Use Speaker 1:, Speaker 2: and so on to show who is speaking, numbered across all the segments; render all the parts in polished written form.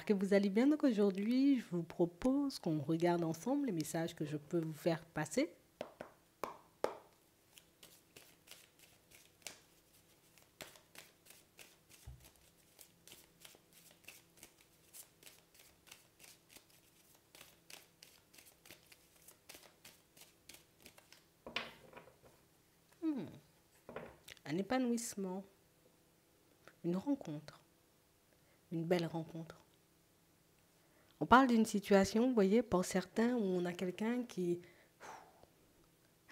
Speaker 1: que vous allez bien. Donc aujourd'hui, je vous propose qu'on regarde ensemble les messages que je peux vous faire passer. Un épanouissement, une rencontre, une belle rencontre. On parle d'une situation, vous voyez, pour certains, où on a quelqu'un qui...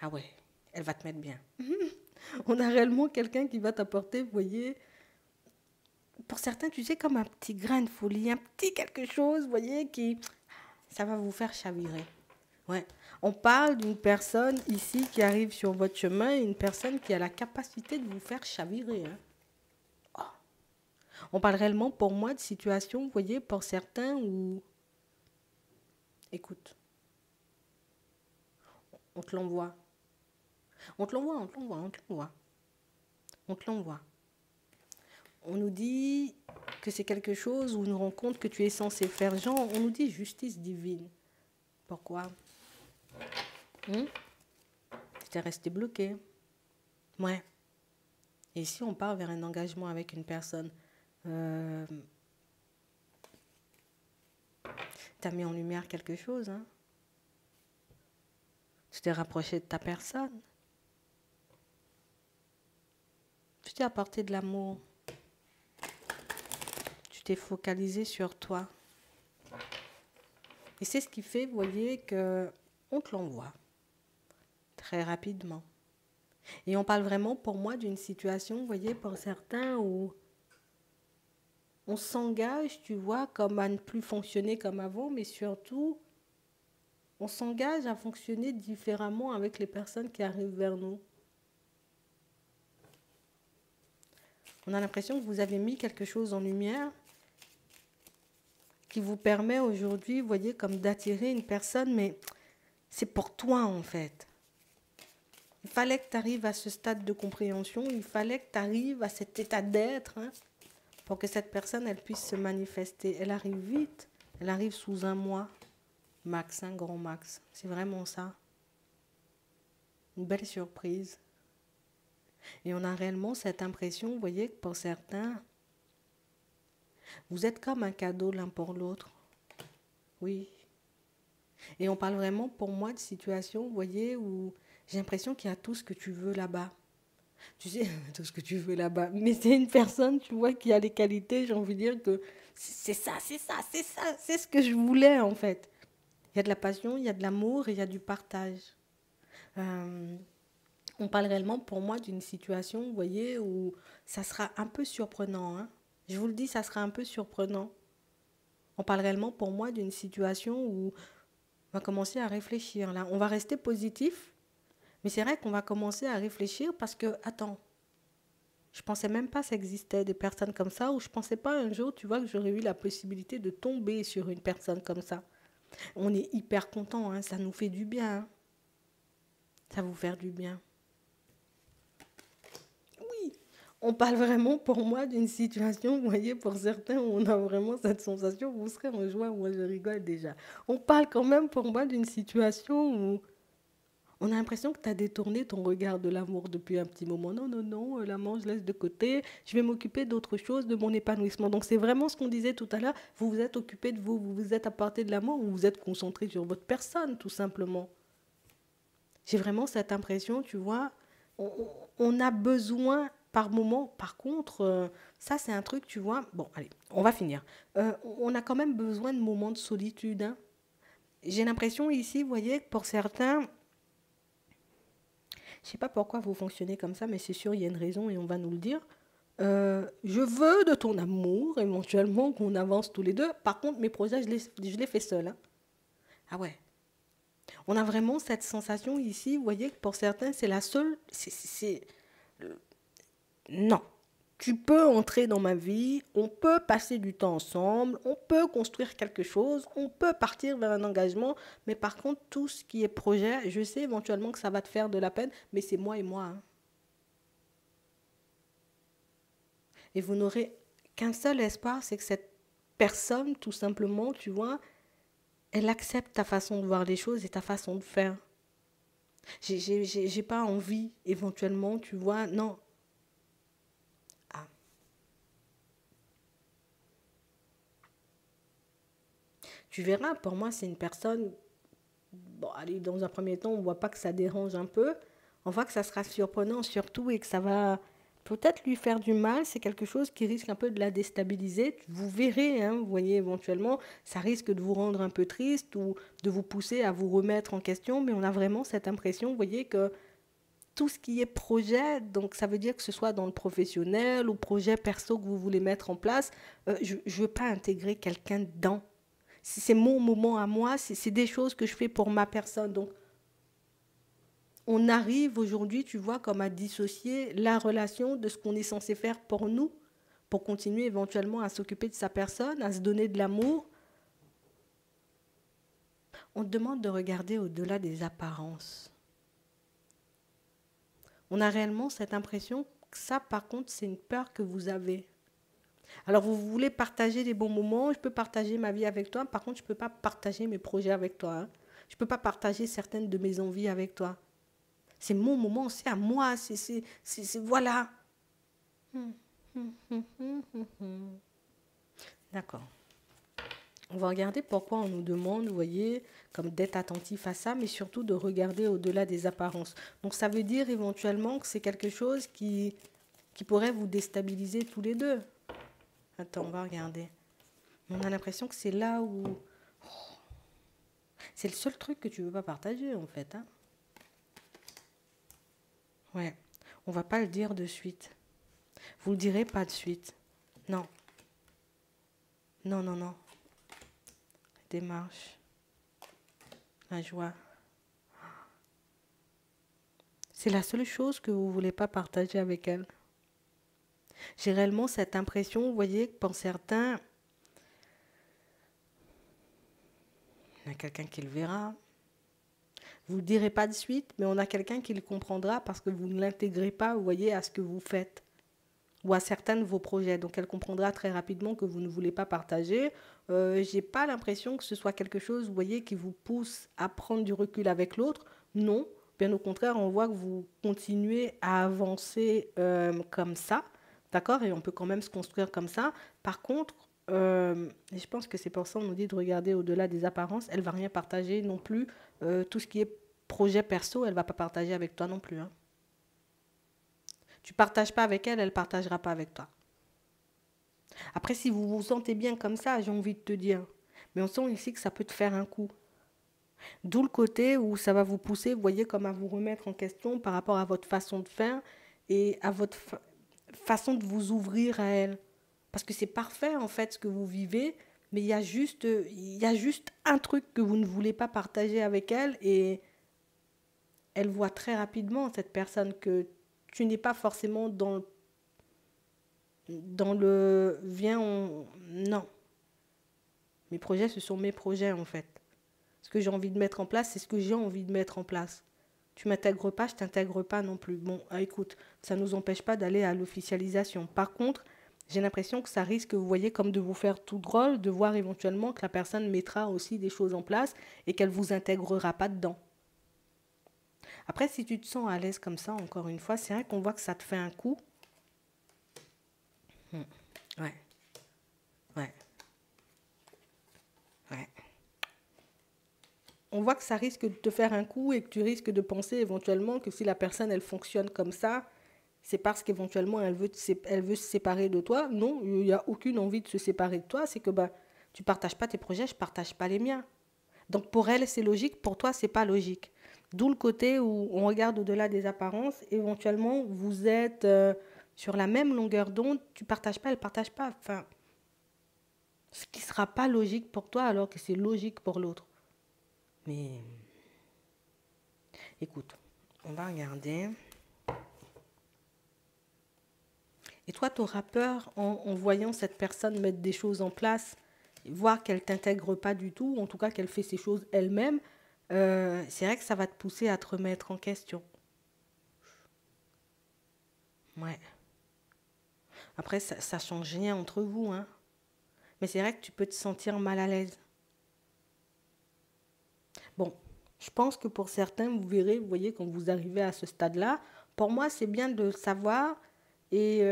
Speaker 1: Ah ouais, elle va te mettre bien. On a réellement quelqu'un qui va t'apporter, vous voyez, pour certains, tu sais, comme un petit grain de folie, un petit quelque chose, vous voyez, qui... Ça va vous faire chavirer. Ouais. On parle d'une personne ici qui arrive sur votre chemin, une personne qui a la capacité de vous faire chavirer. Hein. On parle réellement, pour moi, de situations, vous voyez, pour certains où... Écoute, on te l'envoie. On te l'envoie, on te l'envoie, on te l'envoie. On te l'envoie. On nous dit que c'est quelque chose ou une rencontre que tu es censé faire. Genre, on nous dit justice divine. Pourquoi? Tu t'es resté bloqué. Ouais. Et ici, on part vers un engagement avec une personne. T'as mis en lumière quelque chose, hein? Tu t'es rapproché de ta personne. Tu t'es apporté de l'amour. Tu t'es focalisé sur toi. Et c'est ce qui fait, vous voyez, qu'on te l'envoie très rapidement. Et on parle vraiment, pour moi, d'une situation, vous voyez, pour certains, où on s'engage, tu vois, comme à ne plus fonctionner comme avant, mais surtout, on s'engage à fonctionner différemment avec les personnes qui arrivent vers nous. On a l'impression que vous avez mis quelque chose en lumière qui vous permet aujourd'hui, vous voyez, comme d'attirer une personne, mais c'est pour toi en fait. Il fallait que tu arrives à ce stade de compréhension, il fallait que tu arrives à cet état d'être, hein, pour que cette personne, elle puisse se manifester. Elle arrive vite, elle arrive sous un mois, max, un grand max. C'est vraiment ça. Une belle surprise. Et on a réellement cette impression, vous voyez, que pour certains, vous êtes comme un cadeau l'un pour l'autre. Oui. Et on parle vraiment, pour moi, de situations, vous voyez, où j'ai l'impression qu'il y a tout ce que tu veux là-bas. Tu sais, tout ce que tu veux là-bas. Mais c'est une personne, tu vois, qui a les qualités, j'ai envie de dire que c'est ça, c'est ça, c'est ça, c'est ce que je voulais, en fait. Il y a de la passion, il y a de l'amour et il y a du partage. On parle réellement, pour moi, d'une situation, vous voyez, où ça sera un peu surprenant. Hein. Je vous le dis, ça sera un peu surprenant. On parle réellement, pour moi, d'une situation où on va commencer à réfléchir. Là, on va rester positif, mais c'est vrai qu'on va commencer à réfléchir parce que, attends, je pensais même pas que ça existait des personnes comme ça, ou je pensais pas un jour, tu vois, que j'aurais eu la possibilité de tomber sur une personne comme ça. On est hyper content, hein, ça nous fait du bien. Hein. Ça vous fait du bien. On parle vraiment, pour moi, d'une situation, vous voyez, pour certains, où on a vraiment cette sensation, vous serez en joie, moi je rigole déjà. On parle quand même, pour moi, d'une situation où on a l'impression que tu as détourné ton regard de l'amour depuis un petit moment. Non, non, non, l'amour, je laisse de côté, je vais m'occuper d'autre chose, de mon épanouissement. Donc c'est vraiment ce qu'on disait tout à l'heure, vous vous êtes occupé de vous, vous vous êtes apporté de l'amour, vous vous êtes concentré sur votre personne, tout simplement. J'ai vraiment cette impression, tu vois, on a besoin par moment, par contre, ça c'est un truc, tu vois, bon, allez, on va finir. On a quand même besoin de moments de solitude. Hein. J'ai l'impression ici, vous voyez, que pour certains, je ne sais pas pourquoi vous fonctionnez comme ça, mais c'est sûr, il y a une raison et on va nous le dire. Je veux de ton amour, éventuellement, qu'on avance tous les deux. Par contre, mes projets, je les fais seul. Hein. Ah ouais. On a vraiment cette sensation ici, vous voyez, que pour certains, c'est la seule... Non. Tu peux entrer dans ma vie, on peut passer du temps ensemble, on peut construire quelque chose, on peut partir vers un engagement, mais par contre, tout ce qui est projet, je sais éventuellement que ça va te faire de la peine, mais c'est moi et moi. Hein. Et vous n'aurez qu'un seul espoir, c'est que cette personne, tout simplement, tu vois, elle accepte ta façon de voir les choses et ta façon de faire. J'ai pas envie, éventuellement, tu vois, non. Ah, tu verras, pour moi, c'est une personne, bon, allez, dans un premier temps, on voit pas que ça dérange un peu. On voit que ça sera surprenant surtout et que ça va peut-être lui faire du mal. C'est quelque chose qui risque un peu de la déstabiliser. Vous verrez, hein, vous voyez, éventuellement, ça risque de vous rendre un peu triste ou de vous pousser à vous remettre en question. Mais on a vraiment cette impression, vous voyez, que tout ce qui est projet, donc ça veut dire que ce soit dans le professionnel ou projet perso que vous voulez mettre en place, je ne veux pas intégrer quelqu'un dedans. Si c'est mon moment à moi, c'est des choses que je fais pour ma personne. Donc on arrive aujourd'hui, tu vois, comme à dissocier la relation de ce qu'on est censé faire pour nous, pour continuer éventuellement à s'occuper de sa personne, à se donner de l'amour. On te demande de regarder au-delà des apparences. On a réellement cette impression que ça, par contre, c'est une peur que vous avez. Alors, vous voulez partager des bons moments, je peux partager ma vie avec toi, par contre, je ne peux pas partager mes projets avec toi, hein. Je ne peux pas partager certaines de mes envies avec toi. C'est mon moment, c'est à moi, voilà. D'accord. On va regarder pourquoi on nous demande, vous voyez, comme d'être attentif à ça, mais surtout de regarder au-delà des apparences. Donc ça veut dire éventuellement que c'est quelque chose qui pourrait vous déstabiliser tous les deux. Attends, on va regarder. On a l'impression que c'est là où... C'est le seul truc que tu veux pas partager, en fait, hein. Ouais. On va pas le dire de suite. Vous le direz pas de suite. Non. Non, non, non. Démarche. La joie. C'est la seule chose que vous voulez pas partager avec elle. J'ai réellement cette impression, vous voyez, que pour certains, il y a quelqu'un qui le verra. Vous ne le direz pas de suite, mais on a quelqu'un qui le comprendra parce que vous ne l'intégrez pas, vous voyez, à ce que vous faites ou à certains de vos projets. Donc elle comprendra très rapidement que vous ne voulez pas partager. J'ai pas l'impression que ce soit quelque chose, vous voyez, qui vous pousse à prendre du recul avec l'autre. Non, bien au contraire, on voit que vous continuez à avancer comme ça, d'accord. Et on peut quand même se construire comme ça. Par contre, et je pense que c'est pour ça qu'on nous dit de regarder au-delà des apparences. Elle va rien partager non plus. Tout ce qui est projet perso, elle va pas partager avec toi non plus, hein. Tu partages pas avec elle, elle partagera pas avec toi. Après, si vous vous sentez bien comme ça, j'ai envie de te dire. Mais on sent ici que ça peut te faire un coup. D'où le côté où ça va vous pousser, vous voyez, comme à vous remettre en question par rapport à votre façon de faire et à votre façon de vous ouvrir à elle. Parce que c'est parfait, en fait, ce que vous vivez, mais il y a juste un truc que vous ne voulez pas partager avec elle et elle voit très rapidement, cette personne, que tu n'es pas forcément dans le viens, non. Mes projets, ce sont mes projets en fait. Ce que j'ai envie de mettre en place, c'est ce que j'ai envie de mettre en place. Tu m'intègres pas, je t'intègre pas non plus. Bon, écoute, ça ne nous empêche pas d'aller à l'officialisation. Par contre, j'ai l'impression que ça risque, vous voyez, comme de vous faire tout drôle, de voir éventuellement que la personne mettra aussi des choses en place et qu'elle vous intégrera pas dedans. Après, si tu te sens à l'aise comme ça, encore une fois, c'est vrai qu'on voit que ça te fait un coup. Ouais, ouais, ouais. On voit que ça risque de te faire un coup et que tu risques de penser éventuellement que si la personne, elle fonctionne comme ça, c'est parce qu'éventuellement, elle veut se séparer de toi. Non, il n'y a aucune envie de se séparer de toi. C'est que bah, tu ne partages pas tes projets, je ne partage pas les miens. Donc pour elle, c'est logique, pour toi, c'est pas logique. D'où le côté où on regarde au-delà des apparences. Éventuellement, vous êtes sur la même longueur d'onde, tu ne partages pas, elle ne partage pas. Enfin, ce qui ne sera pas logique pour toi alors que c'est logique pour l'autre. Mais écoute, on va regarder. Et toi, tu auras peur en voyant cette personne mettre des choses en place, voir qu'elle ne t'intègre pas du tout, ou en tout cas qu'elle fait ses choses elle-même. C'est vrai que ça va te pousser à te remettre en question. Ouais. Après, ça change rien entre vous, hein. Mais c'est vrai que tu peux te sentir mal à l'aise. Bon, je pense que pour certains, vous verrez, vous voyez, quand vous arrivez à ce stade-là, pour moi, c'est bien de savoir et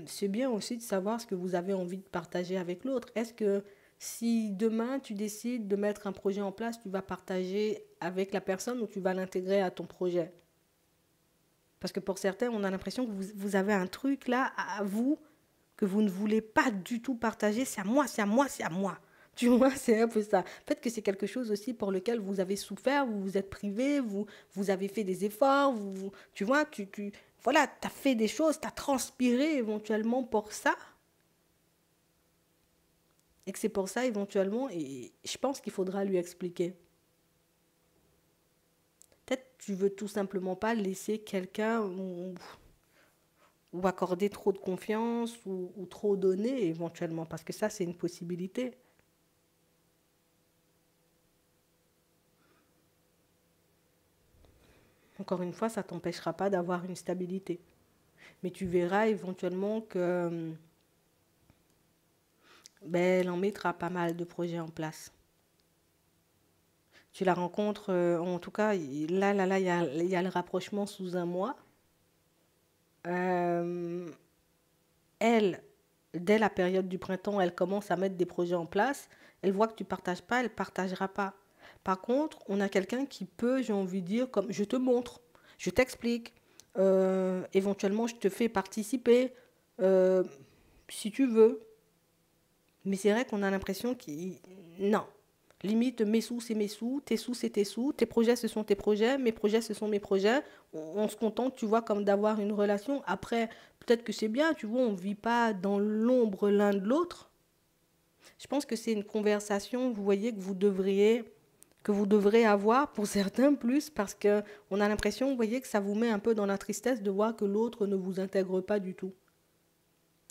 Speaker 1: c'est bien aussi de savoir ce que vous avez envie de partager avec l'autre. Est-ce que si demain tu décides de mettre un projet en place, tu vas partager avec la personne ou tu vas l'intégrer à ton projet? Parce que pour certains, on a l'impression que vous avez un truc là à vous que vous ne voulez pas du tout partager. C'est à moi, c'est à moi, c'est à moi. Tu vois, c'est un peu ça. Peut-être que c'est quelque chose aussi pour lequel vous avez souffert, vous vous êtes privé, vous avez fait des efforts, tu vois, voilà, tu as fait des choses, tu as transpiré éventuellement pour ça. Et que c'est pour ça éventuellement, et je pense qu'il faudra lui expliquer. Peut-être que tu veux tout simplement pas laisser quelqu'un ou accorder trop de confiance ou trop donner éventuellement, parce que ça, c'est une possibilité. Encore une fois, ça ne t'empêchera pas d'avoir une stabilité. Mais tu verras éventuellement que ben, elle en mettra pas mal de projets en place. Tu la rencontres, en tout cas, là, il y a le rapprochement sous un mois. Euh, Elle, dès la période du printemps, elle commence à mettre des projets en place. Elle voit que tu ne partages pas, elle ne partagera pas. Par contre, on a quelqu'un qui peut, j'ai envie de dire, comme je te montre, je t'explique, éventuellement je te fais participer, euh, si tu veux. Mais c'est vrai qu'on a l'impression qu'il... Non. Limite, mes sous, c'est mes sous, tes sous, c'est tes sous, tes projets, ce sont tes projets, mes projets, ce sont mes projets. On se contente, tu vois, comme d'avoir une relation. Après, peut-être que c'est bien, tu vois, on ne vit pas dans l'ombre l'un de l'autre. Je pense que c'est une conversation, vous voyez, que vous devrez avoir pour certains plus, parce que on a l'impression, vous voyez, que ça vous met un peu dans la tristesse de voir que l'autre ne vous intègre pas du tout.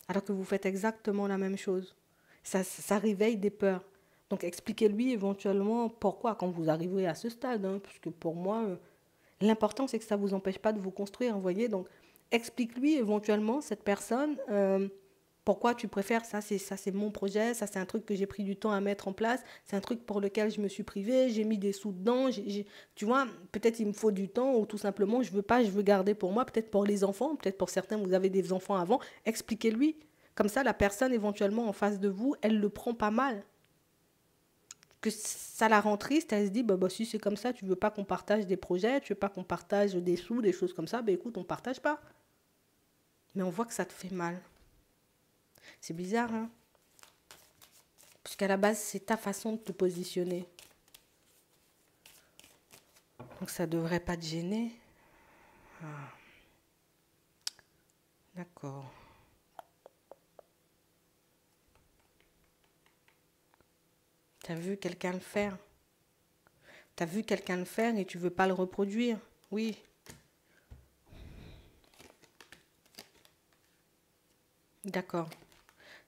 Speaker 1: Alors que vous faites exactement la même chose. Ça réveille des peurs. Donc expliquez-lui éventuellement pourquoi quand vous arrivez à ce stade. Hein, parce que pour moi, l'important c'est que ça ne vous empêche pas de vous construire. Vous voyez, donc explique-lui éventuellement, cette personne, pourquoi tu préfères ça c'est mon projet, ça c'est un truc que j'ai pris du temps à mettre en place, c'est un truc pour lequel je me suis privée, j'ai mis des sous dedans, tu vois, peut-être il me faut du temps ou tout simplement je veux pas, je veux garder pour moi, peut-être pour les enfants, peut-être pour certains vous avez des enfants avant, expliquez-lui. Comme ça, la personne éventuellement en face de vous, elle le prend pas mal. Que ça la rend triste, elle se dit, bah, si c'est comme ça, tu veux pas qu'on partage des projets, tu veux pas qu'on partage des sous, des choses comme ça, bah écoute, on partage pas. Mais on voit que ça te fait mal. C'est bizarre, hein? Puisqu'à la base, c'est ta façon de te positionner. Donc ça devrait pas te gêner. Ah, d'accord. T'as vu quelqu'un le faire. T'as vu quelqu'un le faire et tu veux pas le reproduire. Oui. D'accord.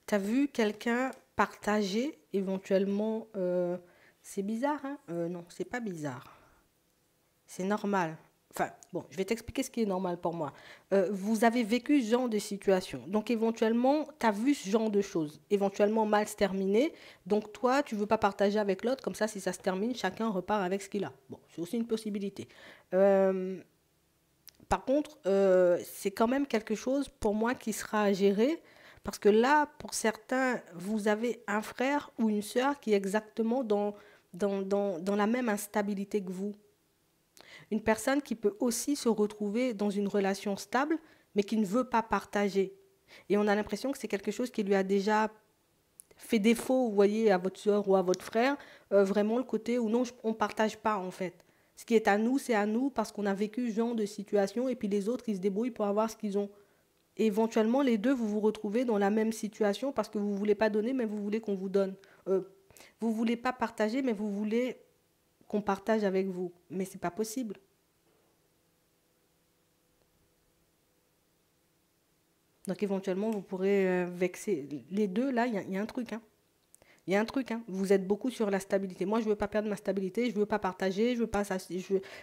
Speaker 1: T'as vu quelqu'un partager éventuellement. C'est bizarre, hein? Non, c'est pas bizarre. C'est normal. Enfin, bon, je vais t'expliquer ce qui est normal pour moi. Vous avez vécu ce genre de situation. Donc, éventuellement, tu as vu ce genre de choses. Éventuellement, mal se terminer. Donc, toi, tu ne veux pas partager avec l'autre. Comme ça, si ça se termine, chacun repart avec ce qu'il a. Bon, c'est aussi une possibilité. Euh, Par contre, c'est quand même quelque chose pour moi qui sera à gérer. Parce que là, pour certains, vous avez un frère ou une sœur qui est exactement dans la même instabilité que vous. Une personne qui peut aussi se retrouver dans une relation stable, mais qui ne veut pas partager. Et on a l'impression que c'est quelque chose qui lui a déjà fait défaut, vous voyez, à votre soeur ou à votre frère, vraiment le côté où non, on ne partage pas en fait. Ce qui est à nous, c'est à nous parce qu'on a vécu ce genre de situation et puis les autres, ils se débrouillent pour avoir ce qu'ils ont. Et éventuellement, les deux, vous vous retrouvez dans la même situation parce que vous ne voulez pas donner, mais vous voulez qu'on vous donne. Vous ne voulez pas partager, mais vous voulez qu'on partage avec vous. Mais c'est pas possible. Donc éventuellement, vous pourrez vexer. Les deux, là, il y a un truc. Hein. Il y a un truc, hein, vous êtes beaucoup sur la stabilité. Moi, je ne veux pas perdre ma stabilité, je ne veux pas partager, je veux pas ça.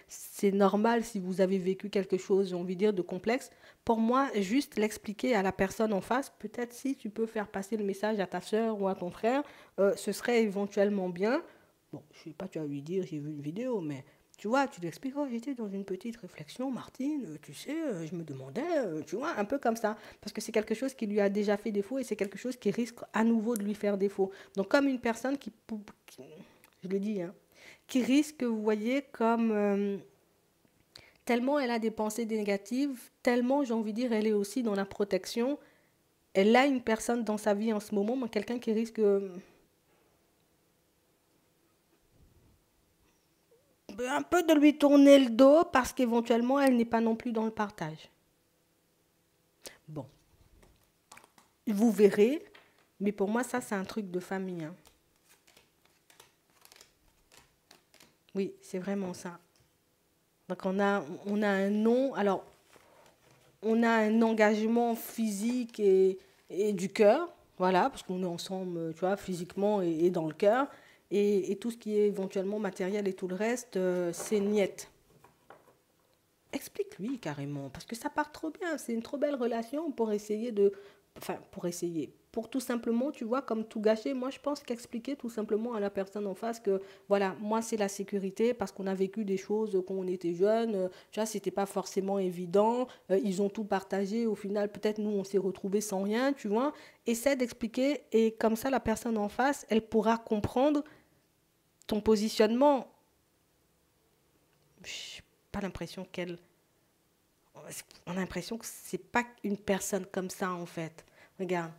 Speaker 1: C'est normal si vous avez vécu quelque chose, j'ai envie de dire, de complexe. Pour moi, juste l'expliquer à la personne en face, peut-être si tu peux faire passer le message à ta soeur ou à ton frère, ce serait éventuellement bien. Bon, je ne sais pas, tu vas lui dire, j'ai vu une vidéo, mais tu vois, tu lui expliques, oh, j'étais dans une petite réflexion, Martine, tu sais, je me demandais, tu vois, un peu comme ça. Parce que c'est quelque chose qui lui a déjà fait défaut et c'est quelque chose qui risque à nouveau de lui faire défaut. Donc, comme une personne je le dis, hein, qui risque, vous voyez, comme tellement elle a des pensées négatives, tellement, j'ai envie de dire, elle est aussi dans la protection. Elle a une personne dans sa vie en ce moment, mais quelqu'un qui risque un peu de lui tourner le dos parce qu'éventuellement, elle n'est pas non plus dans le partage. Bon, vous verrez, mais pour moi, ça, c'est un truc de famille, hein. Oui, c'est vraiment ça. Donc, on a un nom, alors, on a un engagement physique et du cœur, voilà, parce qu'on est ensemble, tu vois, physiquement et dans le cœur. Et tout ce qui est éventuellement matériel et tout le reste, c'est niette. Explique-lui carrément, parce que ça part trop bien. C'est une trop belle relation pour essayer de... Enfin, pour essayer. Pour tout simplement, tu vois, comme tout gâcher, moi je pense qu'expliquer tout simplement à la personne en face que, voilà, moi c'est la sécurité parce qu'on a vécu des choses quand on était jeune, tu vois, c'était pas forcément évident, ils ont tout partagé, au final peut-être nous on s'est retrouvés sans rien, tu vois. Essaie d'expliquer et comme ça la personne en face, elle pourra comprendre ton positionnement. J'ai pas l'impression qu'elle on a l'impression que c'est pas une personne comme ça en fait. Regarde,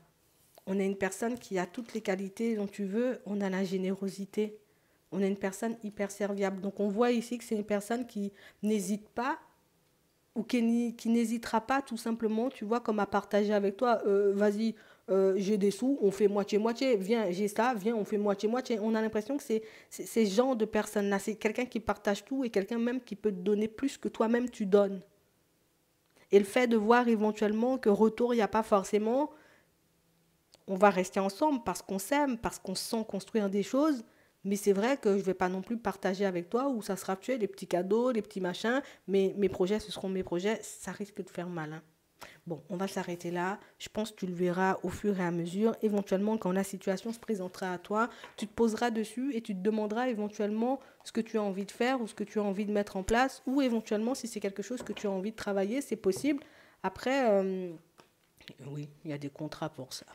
Speaker 1: on a une personne qui a toutes les qualités dont tu veux, on a la générosité. On a une personne hyper serviable. Donc on voit ici que c'est une personne qui n'hésite pas ou qui n'hésitera pas tout simplement, tu vois, comme à partager avec toi, vas-y, j'ai des sous, on fait moitié-moitié, viens, j'ai ça, viens, on fait moitié-moitié. On a l'impression que c'est ce genre de personne-là. C'est quelqu'un qui partage tout et quelqu'un même qui peut te donner plus que toi-même tu donnes. Et le fait de voir éventuellement que retour, il n'y a pas forcément, on va rester ensemble parce qu'on s'aime, parce qu'on sent construire des choses. Mais c'est vrai que je ne vais pas non plus partager avec toi où ça sera tu sais, les petits cadeaux, les petits machins. Mais mes projets, ce seront mes projets. Ça risque de faire mal, hein. Bon, on va s'arrêter là. Je pense que tu le verras au fur et à mesure. Éventuellement, quand la situation se présentera à toi, tu te poseras dessus et tu te demanderas éventuellement ce que tu as envie de faire ou ce que tu as envie de mettre en place. Ou éventuellement, si c'est quelque chose que tu as envie de travailler, c'est possible. Après, oui, il y a des contrats pour ça.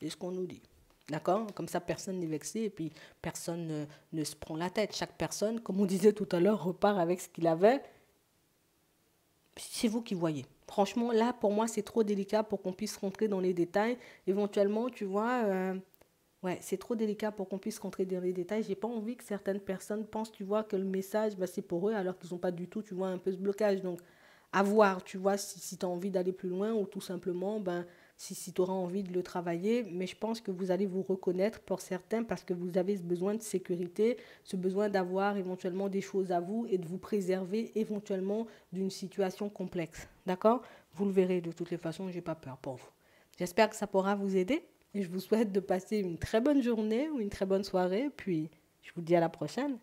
Speaker 1: C'est ce qu'on nous dit. D'accord? Comme ça, personne n'est vexé et puis personne ne se prend la tête. Chaque personne, comme on disait tout à l'heure, repart avec ce qu'il avait. C'est vous qui voyez. Franchement, là, pour moi, c'est trop délicat pour qu'on puisse rentrer dans les détails. Éventuellement, tu vois, ouais, c'est trop délicat pour qu'on puisse rentrer dans les détails. J'ai pas envie que certaines personnes pensent, tu vois, que le message, bah, c'est pour eux, alors qu'ils n'ont pas du tout, tu vois, un peu ce blocage. Donc, à voir, tu vois, si tu as envie d'aller plus loin ou tout simplement, ben, si tu auras envie de le travailler. Mais je pense que vous allez vous reconnaître pour certains parce que vous avez ce besoin de sécurité, ce besoin d'avoir éventuellement des choses à vous et de vous préserver éventuellement d'une situation complexe. D'accord? Vous le verrez de toutes les façons, j'ai pas peur pour vous. J'espère que ça pourra vous aider et je vous souhaite de passer une très bonne journée ou une très bonne soirée. Puis je vous dis à la prochaine.